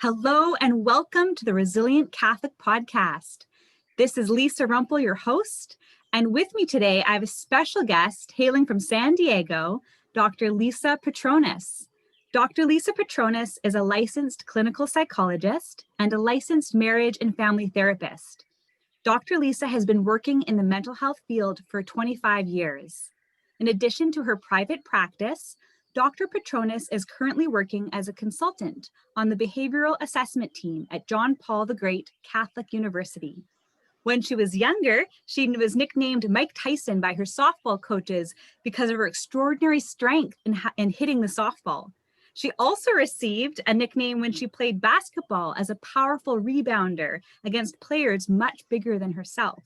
Hello and welcome to the Resilient Catholic Podcast. This is Lisa Rumpel, your host, and with me today I have a special guest hailing from San Diego, Dr. Lisa Petronis. Dr. Lisa Petronis is a licensed clinical psychologist and a licensed marriage and family therapist. Dr. Lisa has been working in the mental health field for 25 years. In addition to her private practice, Dr. Petronis is currently working as a consultant on the behavioral assessment team at John Paul the Great Catholic University. When she was younger, she was nicknamed Mike Tyson by her softball coaches because of her extraordinary strength in hitting the softball. She also received a nickname when she played basketball as a powerful rebounder against players much bigger than herself.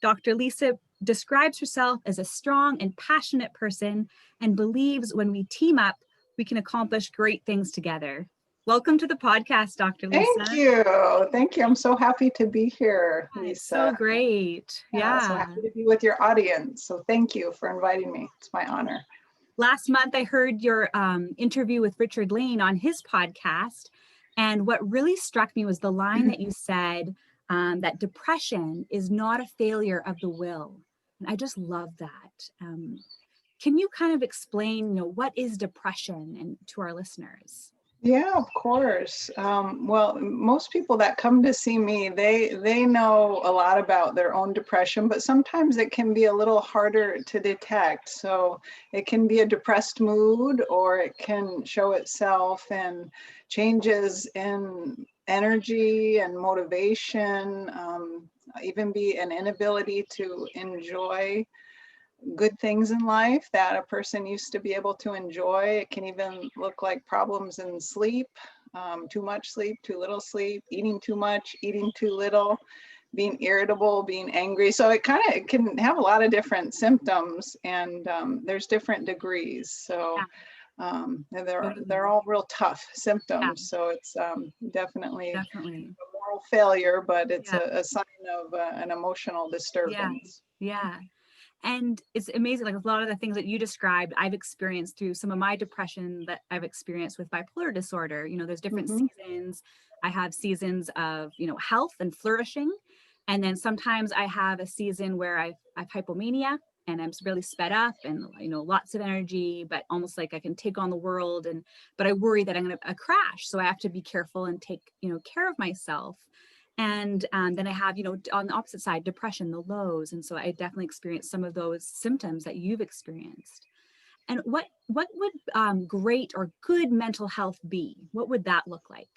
Dr. Lisa describes herself as a strong and passionate person and believes when we team up, we can accomplish great things together. Welcome to the podcast, Dr. Lisa. Thank you. Thank you. I'm so happy to be here, Lisa. It's so great. Yeah. So happy to be with your audience. So thank you for inviting me. It's my honor. Last month, I heard your interview with Richard Lane on his podcast. And what really struck me was the line that you said, that depression is not a failure of the will. And I just love that. Can you kind of explain, what is depression and to our listeners? Yeah, of course. Well, most people that come to see me, they know a lot about their own depression, but sometimes it can be a little harder to detect. So it can be a depressed mood, or it can show itself in changes in energy and motivation, even be an inability to enjoy good things in life that a person used to be able to enjoy. It can even look like problems in sleep, too much sleep, too little sleep, eating too much, eating too little, being irritable, being angry. So it can have a lot of different symptoms, and there's different degrees. So they're all real tough symptoms. Yeah. So it's definitely a moral failure, but it's a sign of an emotional disturbance. Yeah. And it's amazing, like a lot of the things that you described, I've experienced through some of my depression that I've experienced with bipolar disorder. There's different seasons. I have seasons of, health and flourishing. And then sometimes I have a season where I have hypomania and I'm really sped up and, lots of energy, but almost like I can take on the world. But I worry that I'm going to crash. So I have to be careful and take, care of myself. And then I have, on the opposite side, depression, the lows. And so I definitely experienced some of those symptoms that you've experienced. And what would great or good mental health be? What would that look like?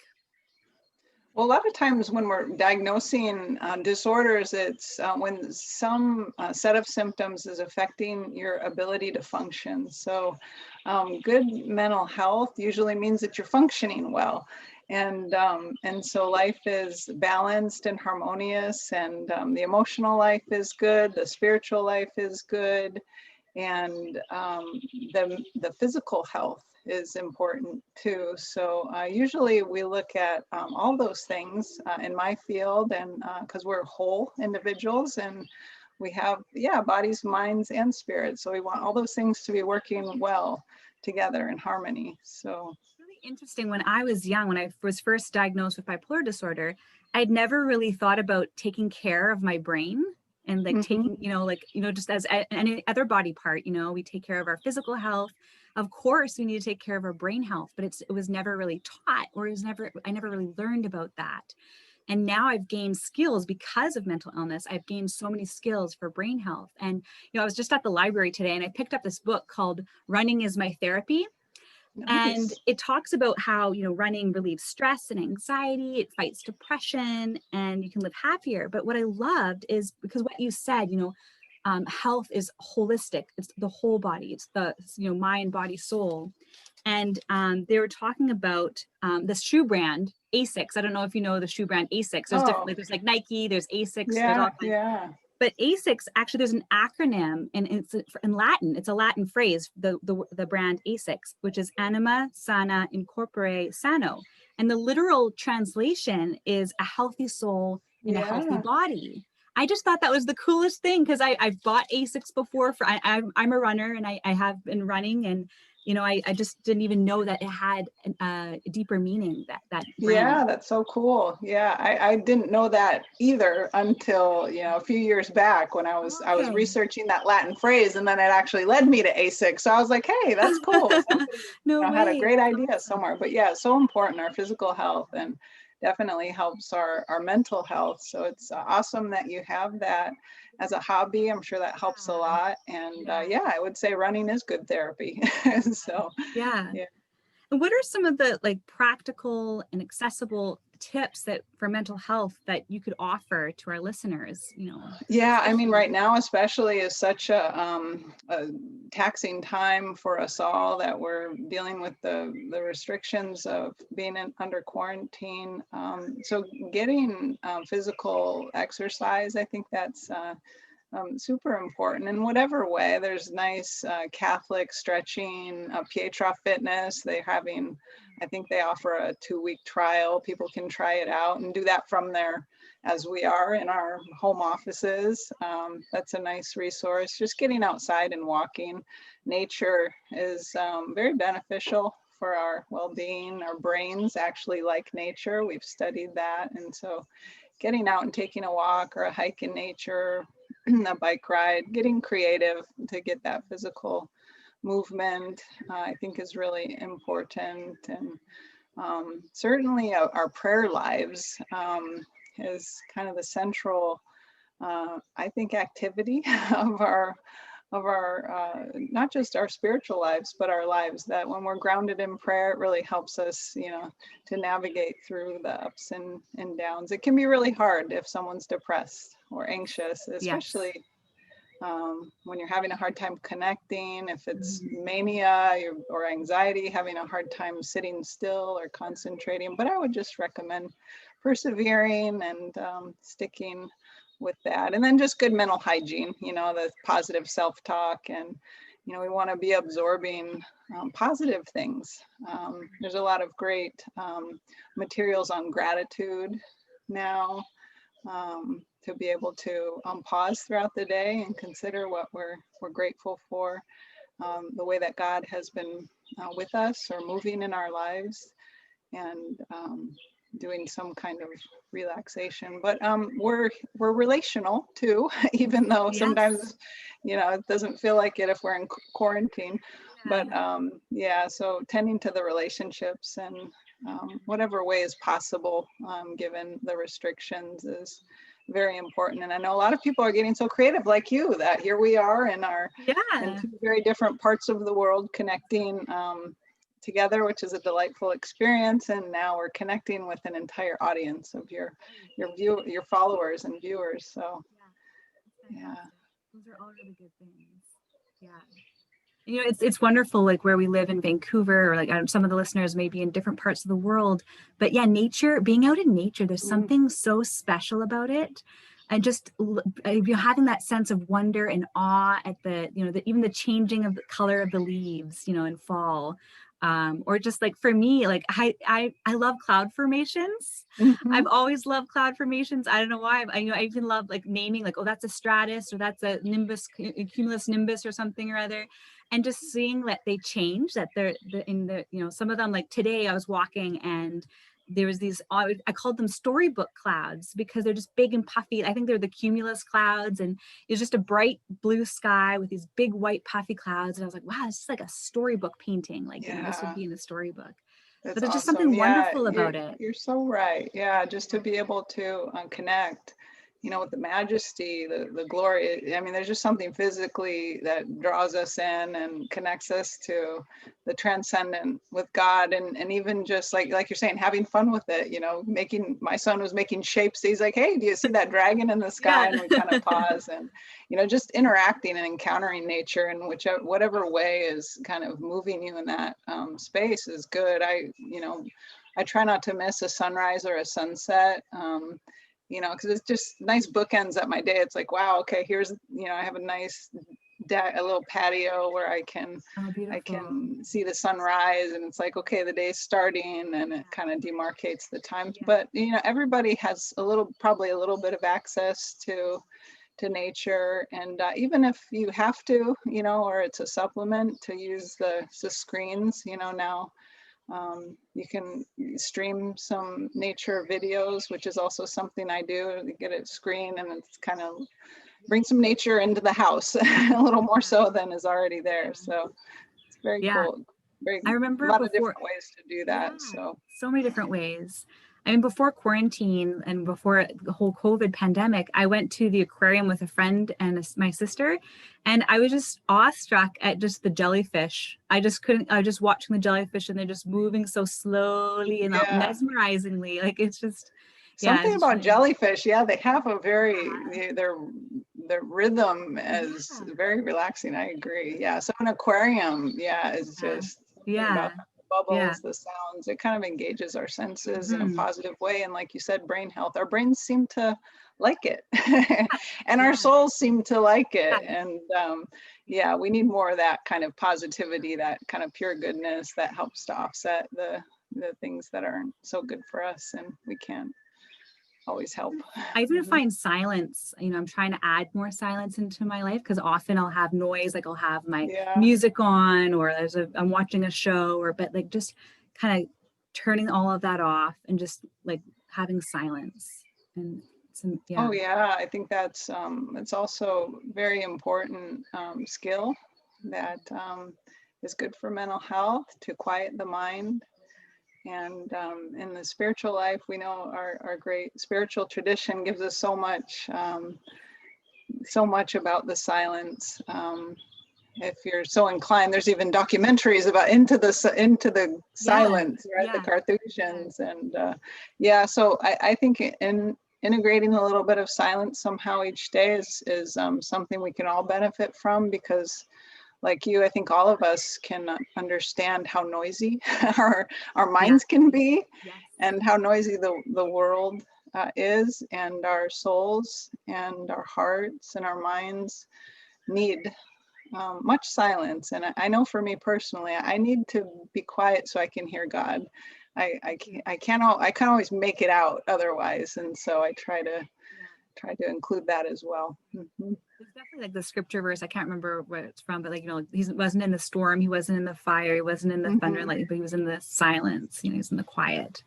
Well, a lot of times when we're diagnosing disorders, it's when some set of symptoms is affecting your ability to function. So good mental health usually means that you're functioning well. And so life is balanced and harmonious, and the emotional life is good, the spiritual life is good, and the physical health is important too. So usually we look at all those things in my field, and because we're whole individuals and we have bodies, minds, and spirits. So we want all those things to be working well together in harmony. So interesting. When I was young, when I was first diagnosed with bipolar disorder, I'd never really thought about taking care of my brain and taking, just as any other body part, we take care of our physical health. Of course, we need to take care of our brain health, but it was never really taught, or I never really learned about that. And now I've gained skills because of mental illness. I've gained so many skills for brain health. And, I was just at the library today and I picked up this book called Running is My Therapy. Nice. And it talks about how, running relieves stress and anxiety, it fights depression, and you can live happier. But what I loved is because what you said, health is holistic. It's the whole body. It's the, mind, body, soul. And they were talking about this shoe brand, Asics. I don't know if you know the shoe brand Asics. There's different, there's like Nike, there's Asics. Yeah, there's all kinds. But Asics, actually, there's an acronym, and it's in Latin. It's a Latin phrase, the brand Asics, which is Anima Sana Incorpore Sano. And the literal translation is a healthy soul in a healthy body. I just thought that was the coolest thing, because I've bought Asics before. I'm a runner, and I have been running, and I just didn't even know that it had a deeper meaning, that Yeah, brand. that's so cool. Yeah, I didn't know that either until, a few years back when I was Okay. researching that Latin phrase, and then it actually led me to ASIC. So I was like, hey, that's cool. Somebody, No had a way. great That's idea awesome. somewhere. But yeah, it's so important, our physical health, and definitely helps our mental health. So it's awesome that you have that as a hobby. I'm sure that helps a Yeah. lot. And Yeah. yeah, I would say running is good therapy. So Yeah. yeah. And what are some of the like practical and accessible tips that for mental health that you could offer to our listeners, Yeah, I mean, especially. right now, especially is such a taxing time for us all that we're dealing with the restrictions of being under quarantine. So getting physical exercise, I think that's super important in whatever way. There's nice Catholic stretching, Pietra Fitness. I think they offer a 2-week trial. People can try it out and do that from there as we are in our home offices. That's a nice resource. Just getting outside and walking. Nature is very beneficial for our well-being. Our brains actually like nature. We've studied that. And so getting out and taking a walk or a hike in nature, a bike ride, getting creative to get that physical movement, I think is really important. And certainly our prayer lives is kind of the central, I think, activity of our not just our spiritual lives, but our lives, that when we're grounded in prayer, it really helps us, to navigate through the ups and downs. It can be really hard if someone's depressed or anxious, Yes. especially when you're having a hard time connecting, if it's Mhm. mania or anxiety, having a hard time sitting still or concentrating. But I would just recommend persevering and sticking with that. And then just good mental hygiene, the positive self-talk. And, we want to be absorbing positive things. There's a lot of great materials on gratitude now, to be able to pause throughout the day and consider what we're grateful for, the way that God has been with us or moving in our lives, and doing some kind of relaxation. But we're relational too, even though Yes. sometimes it doesn't feel like it if we're in quarantine. But Yeah. yeah, so tending to the relationships and whatever way is possible, given the restrictions, is very important. And I know a lot of people are getting so creative like you, that here we are in Yeah. two very different parts of the world connecting together, which is a delightful experience. And now we're connecting with an entire audience of your followers and viewers. So Yeah. That's yeah. fantastic. Those are all really good things. Yeah. It's wonderful, like where we live in Vancouver, or like some of the listeners may be in different parts of the world. But yeah, nature, being out in nature, there's Mm. something so special about it. And just having that sense of wonder and awe at even the changing of the color of the leaves, in fall. Or just like for me, like I love cloud formations. Mhm. I've always loved cloud formations. I don't know why. I even love like naming, like, oh, that's a stratus, or that's a nimbus, a cumulus nimbus, or something or other. And just seeing that they change, that they're in the, some of them, like today I was walking and there was these, I called them storybook clouds, because they're just big and puffy. I think they're the cumulus clouds, and it's just a bright blue sky with these big white puffy clouds. And I was like, wow, it's just like a storybook painting. Like, this would Yeah, be in a storybook. But that's there's just awesome. something Yeah, wonderful you're about it. you're so right. Yeah, just to be able to connect, with the majesty, the glory. I mean, there's just something physically that draws us in and connects us to the transcendent with God, and even just like you're saying, having fun with it. Making, my son was making shapes. He's like, "Hey, do you see that dragon in the sky?" Yeah. And we kind of pause and just interacting and encountering nature in whatever way is kind of moving you in that space is good. I try not to miss a sunrise or a sunset, because it's just nice bookends at my day. It's like, wow, okay, here's, I have a nice a little patio where I Oh, beautiful. can see the sunrise, and it's like, okay, the day's starting, and it kind of demarcates the times. Yeah. But everybody has probably a little bit of access to to nature. And even if you have to, or it's a supplement, to use the screens, now you can stream some nature videos, which is also something I do, to get a screen, and it's kind of bring some nature into the house a little more so than is already there. So it's very cool. I remember a lot of different ways to do that. So many different ways. I mean, before quarantine and before the whole COVID pandemic, I went to the aquarium with a friend and my sister, and I was just awestruck at just the jellyfish. I just couldn't, I was just watching the jellyfish, and they're just moving so slowly and mesmerizingly. Like, it's just, something about jellyfish. Yeah, they have a their rhythm is very relaxing. I agree. Yeah. So an aquarium, is just about the bubbles, the sounds. It kind of engages our senses in a positive way. And like you said, brain health. Our brains seem to like it, and our souls seem to like it. And we need more of that kind of positivity, that kind of pure goodness that helps to offset the things that aren't so good for us, and we can't always help. I even find silence, I'm trying to add more silence into my life, because often I'll have noise, like I'll have my music on, or I'm watching a show, but like just kind of turning all of that off and just like having silence. And I think that's it's also very important skill that is good for mental health, to quiet the mind. And in the spiritual life, we know our great spiritual tradition gives us so much about the silence. If you're so inclined, there's even documentaries about into the silence, right? The Carthusians, and so I think in integrating a little bit of silence somehow each day is something we can all benefit from, because like you, I think all of us can understand how noisy our minds can be, and how noisy the world is, and our souls and our hearts and our minds need much silence. And I know for me personally, I need to be quiet so I can hear God. I can't always make it out otherwise, and so I try to include that as well. It's definitely like the scripture verse. I can't remember where it's from, but like, he wasn't in the storm, he wasn't in the fire, he wasn't in the thunder and lightning, but he was in the silence. He's in the quiet.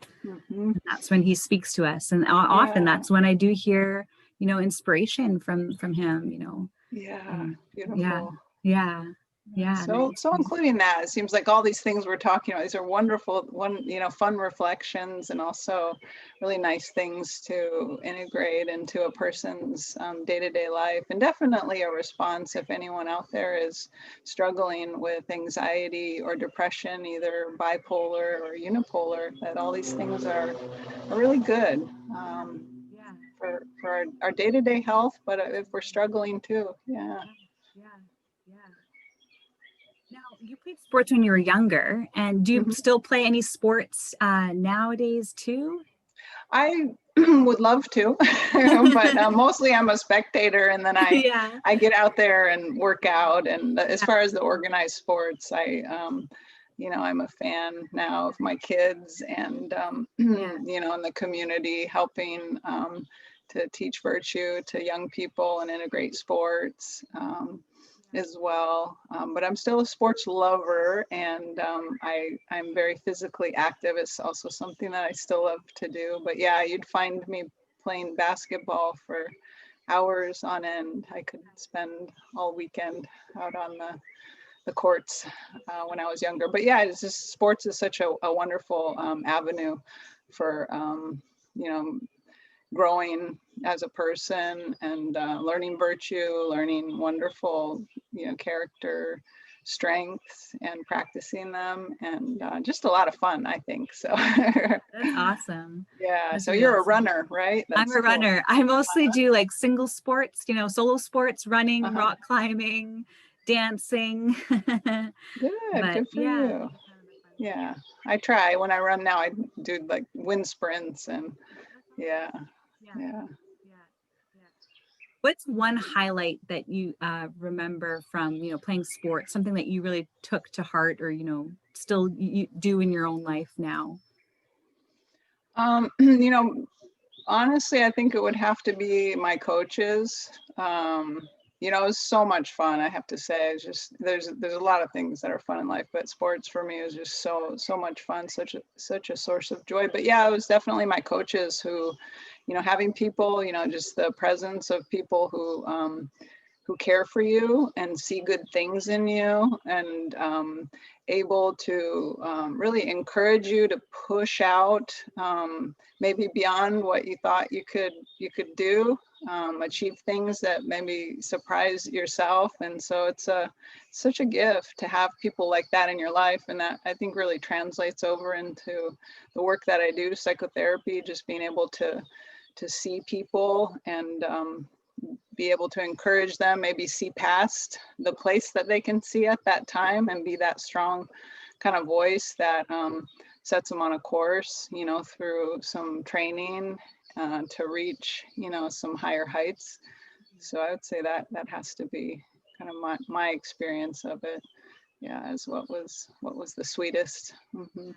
And that's when he speaks to us, and often that's when I do hear, inspiration from him. Beautiful. Yeah. So including that, it seems like all these things we're talking about, these are wonderful, fun reflections, and also really nice things to integrate into a person's day-to-day life, and definitely a response if anyone out there is struggling with anxiety or depression, either bipolar or unipolar, that all these things are really good for our day-to-day health, but if we're struggling too. Now, you played sports when you were younger, and do you still play any sports nowadays too? I would love to, but mostly I'm a spectator, and then I get out there and work out. And as far as the organized sports, I'm a fan now of my kids, and in the community, helping to teach virtue to young people and integrate sports as well. But I'm still a sports lover, and I'm very physically active. It's also something that I still love to do. But you'd find me playing basketball for hours on end. I could spend all weekend out on the courts when I was younger. But it's just, sports is such a wonderful avenue for growing as a person, and learning virtue, learning wonderful character strengths, and practicing them, and just a lot of fun, I think. So that's awesome. So you're a runner, right? I'm a runner. I mostly do like single sports, solo sports, running, rock climbing, dancing. Good for you. I try. When I run now, I do like wind sprints, and What's one highlight that you remember from playing sports, something that you really took to heart, or still you do in your own life now? Honestly, I think it would have to be my coaches. You know, it was so much fun. I have to say, it's just there's a lot of things that are fun in life, but sports for me is just so much fun, such a source of joy. But yeah, it was definitely my coaches who, you know, having people, you know, just the presence of people who care for you and see good things in you, and able to really encourage you to push out, maybe beyond what you thought you could do, achieve things that maybe surprise yourself. And so it's such a gift to have people like that in your life, and that I think really translates over into the work that I do, psychotherapy, just being able to see people and be able to encourage them, maybe see past the place that they can see at that time, and be that strong kind of voice that sets them on a course, you know, through some training to reach, you know, some higher heights. So I would say that that has to be kind of my experience of it. Yeah, is what was the sweetest. Mm-hmm.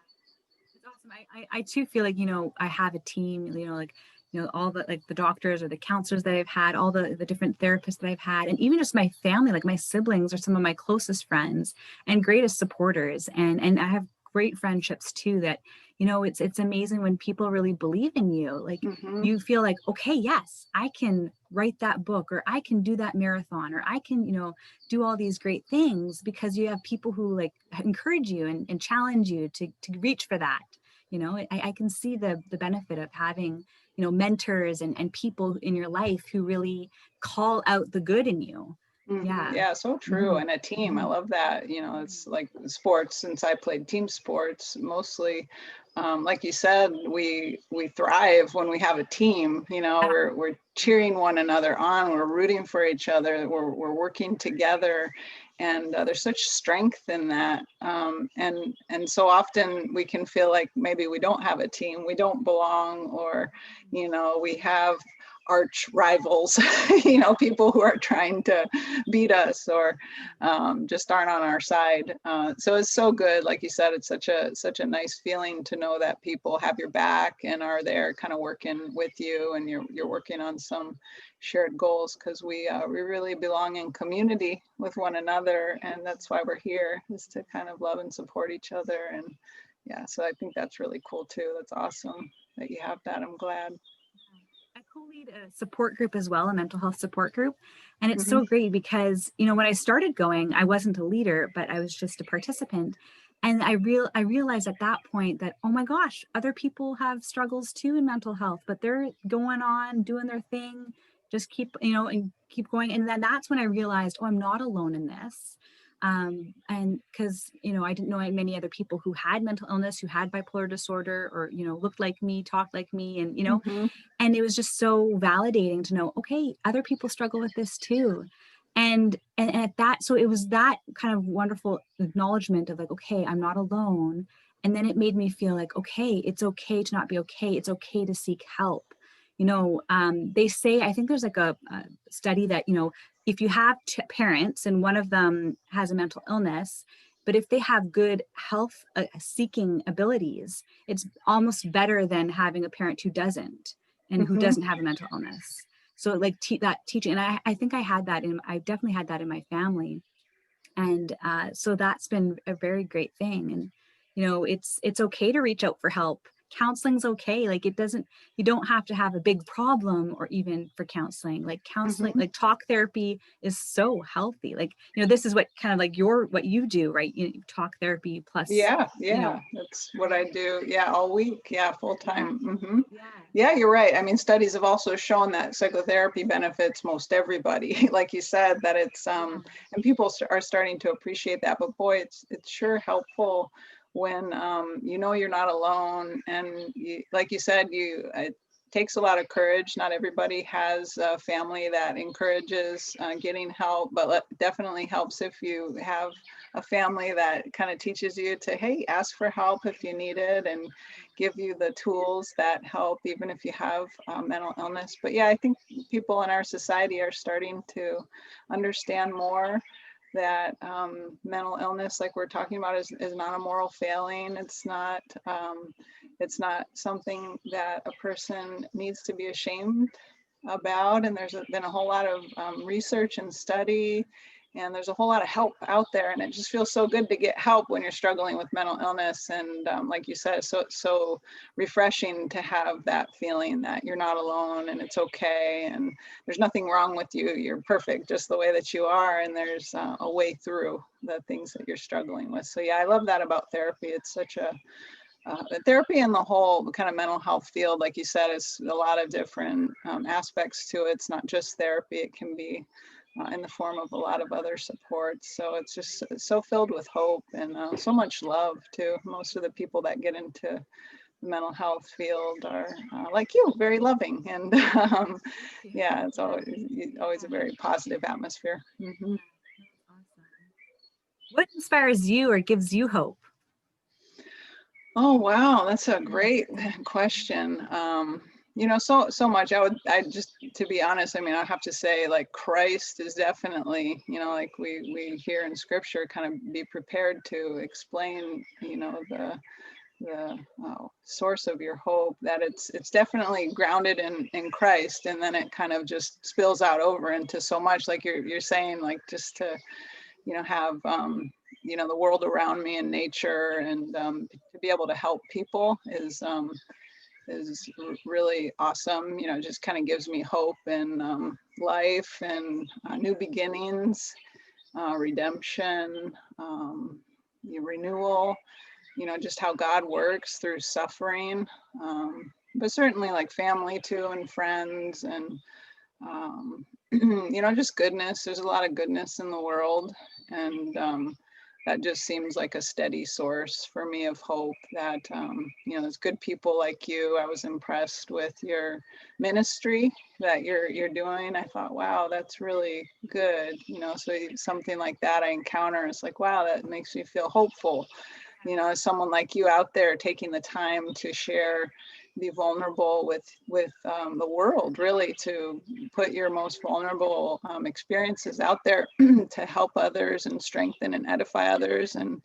It's awesome. I too feel like, you know, I have a team, you know, like, you know, all the, like the doctors or the counselors that I've had, all the different therapists that I've had, and even just my family, like my siblings are some of my closest friends and greatest supporters. And I have great friendships too that, you know, it's amazing when people really believe in you. Like Mm-hmm. you feel like, okay, yes, I can write that book, or I can do that marathon, or I can, you know, do all these great things because you have people who like encourage you and challenge you to reach for that. You know, I can see the benefit of having, you know, mentors and people in your life who really call out the good in you. Mm-hmm. Yeah. Yeah, so true. Mhm. And a team, I Mhm. love that. You know, it's like sports, since I played team sports mostly. Like you said, we thrive when we have a team. You know, we're cheering one another on, we're rooting for each other, we're working together, and there's such strength in that. And so often we can feel like maybe we don't have a team, we don't belong, or you know, we have arch rivals, you know, people who are trying to beat us, or just aren't on our side. So it's so good. Like you said, it's such a nice feeling to know that people have your back and are there kind of working with you, and you're working on some shared goals, because we really belong in community with one another, and that's why we're here, is to kind of love and support each other. And yeah, so I think that's really cool too. That's awesome that you have that. I'm glad. I co-lead a support group as well, a mental health support group. And it's Mm-hmm. so great because, you know, when I started going, I wasn't a leader, but I was just a participant. And I realized at that point that, oh my gosh, other people have struggles too in mental health, but they're going on, doing their thing, just keep, you know, and keep going. And then that's when I realized, oh, I'm not alone in this. And because, you know, I didn't know many other people who had mental illness, who had bipolar disorder, or, you know, looked like me, talked like me, and, you know, Mm-hmm. and it was just so validating to know, okay, other people struggle with this too. And at that, so it was that kind of wonderful acknowledgement of like, okay, I'm not alone. And then it made me feel like, okay, it's okay to not be okay, it's okay to seek help. You know, they say, I think there's like a study that, you know, if you have parents and one of them has a mental illness, but if they have good health seeking abilities, it's almost better than having a parent who doesn't, and who Mm-hmm. doesn't have a mental illness. So like that teaching, and I think I definitely had that in my family. And so that's been a very great thing. And, you know, it's okay to reach out for help. Counseling's okay. Like it doesn't, you don't have to have a big problem or even for counseling. Like counseling, Mm-hmm. like talk therapy is so healthy. Like, you know, this is what kind of like what you do, right? You talk therapy plus, Yeah, you know, yeah, that's what I do. Yeah, all week. Yeah, full yeah, time. Hmm. yeah. Yeah, you're right. I mean, studies have also shown that psychotherapy benefits most everybody. Like you said, that it's Yeah. and people are starting to appreciate that. But boy, it's sure helpful when you know you're not alone, and you, like you said, it takes a lot of courage. Not everybody has a family that encourages getting help, but definitely helps if you have a family that kind of teaches you to, hey, ask for help if you need it, and give you the tools that help, even if you have mental illness. But yeah, I think people in our society are starting to understand more that mental illness, like we're talking about, is not a moral failing. It's not something that a person needs to be ashamed about. And there's been a whole lot of research and study, and there's a whole lot of help out there, and it just feels so good to get help when you're struggling with mental illness. And like you said, so refreshing to have that feeling that you're not alone and it's okay, and there's nothing wrong with you. You're perfect just the way that you are, and there's a way through the things that you're struggling with. So yeah, I love that about therapy. It's such a therapy and the whole kind of mental health field, like you said, is a lot of different aspects to it. It's not just therapy. It can be in the form of a lot of other supports. So it's just so filled with hope and so much love too. Most of the people that get into the mental health field are like you, very loving. And yeah, it's always a very positive atmosphere. Mm-hmm. Awesome. What inspires you or gives you hope? Oh, wow. That's a great question. You know, so much. I just, to be honest, I mean, I have to say, like, Christ is definitely, you know, like we hear in scripture, kind of be prepared to explain, you know, the source of your hope, that it's definitely grounded in Christ. And then it kind of just spills out over into so much, like you're saying, like, just to, you know, have, you know, the world around me and nature, and to be able to help people is really awesome. You know, just kind of gives me hope and life and new beginnings, redemption, renewal, you know, just how God works through suffering, but certainly like family too, and friends, and you know, just goodness. There's a lot of goodness in the world, and that just seems like a steady source for me of hope, that you know, there's good people like you. I was impressed with your ministry that you're doing. I thought, wow, that's really good. You know, so something like that I encounter, it's like, wow, that makes me feel hopeful. You know, as someone like you out there taking the time to share, be vulnerable with the world, really, to put your most vulnerable experiences out there to help others and strengthen and edify others, and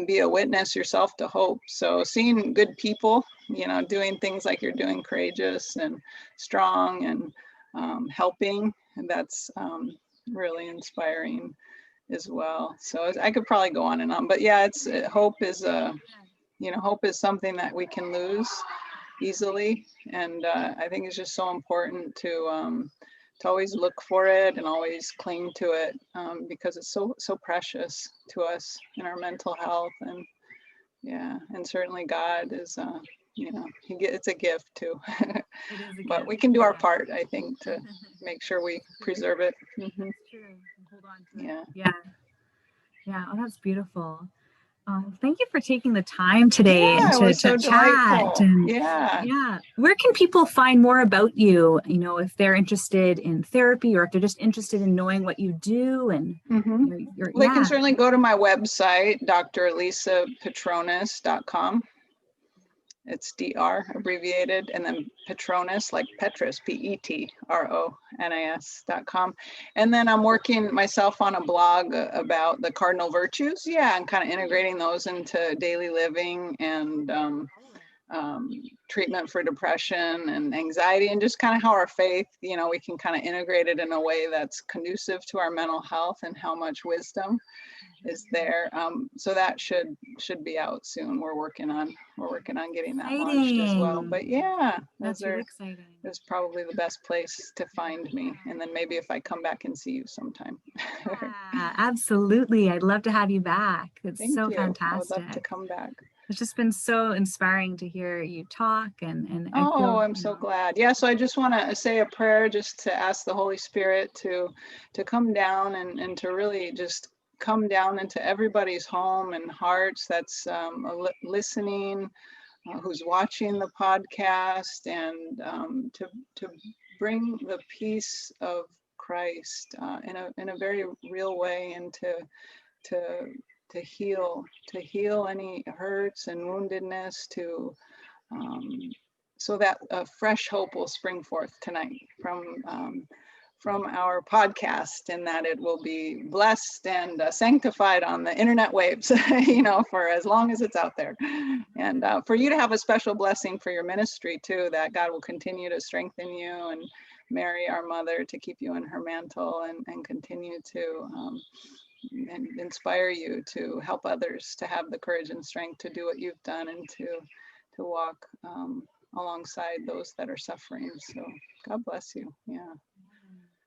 be a witness yourself to hope. So seeing good people, you know, doing things like you're doing, courageous and strong, and helping, and that's really inspiring as well. So I could probably go on and on, but yeah, it's hope is you know, hope is something that we can lose easily, and I think it's just so important to always look for it and always cling to it, because it's so precious to us in our mental health. And yeah, and certainly God is you know, it's a gift too. It is a But gift. we can do our part, I think, to make sure we preserve it. Mm-hmm. It's true. Hold on to it. Yeah. Yeah. Oh, that's beautiful. Thank you for taking the time today and Yeah, it was so chat. delightful. And Yeah. where can people find more about you? You know, if they're interested in therapy, or if they're just interested in knowing what you do, and Mm-hmm. your Well, they can certainly go to my website, drlisapetronis.com. It's DR abbreviated, and then Petronis, like Petrus, Petronis.com. And then I'm working myself on a blog about the cardinal virtues. Yeah, and kind of integrating those into daily living, and treatment for depression and anxiety, and just kind of how our faith, you know, we can kind of integrate it in a way that's conducive to our mental health, and how much wisdom is there. So that should be out soon. We're working on getting that launched as well. But yeah, that's really exciting. That's probably the best place to find me. And then maybe if I come back and see you sometime. Yeah, absolutely. I'd love to have you back. It's Thank so you. fantastic. I would love to come back. It's just been so inspiring to hear you talk, and I feel, I'm so glad. Yeah, so I just want to say a prayer, just to ask the Holy Spirit to come down, and to really just come down into everybody's home and hearts that's listening, who's watching the podcast, and to bring the peace of Christ in a very real way, and to heal any hurts and woundedness, so that fresh hope will spring forth tonight from our podcast, and that it will be blessed and sanctified on the internet waves, for as long as it's out there. And for you to have a special blessing for your ministry too, that God will continue to strengthen you, and Mary, our mother, to keep you in her mantle, and continue to and inspire you to help others to have the courage and strength to do what you've done, and to walk alongside those that are suffering. So God bless you. Yeah.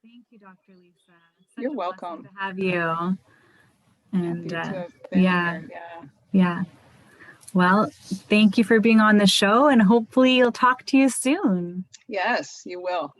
Thank you, Dr. Lisa. Such You're a welcome. blessing to have you. And Happy to have been here. Yeah. yeah. Well, thank you for being on the show, and hopefully you'll talk to you soon. Yes, you will.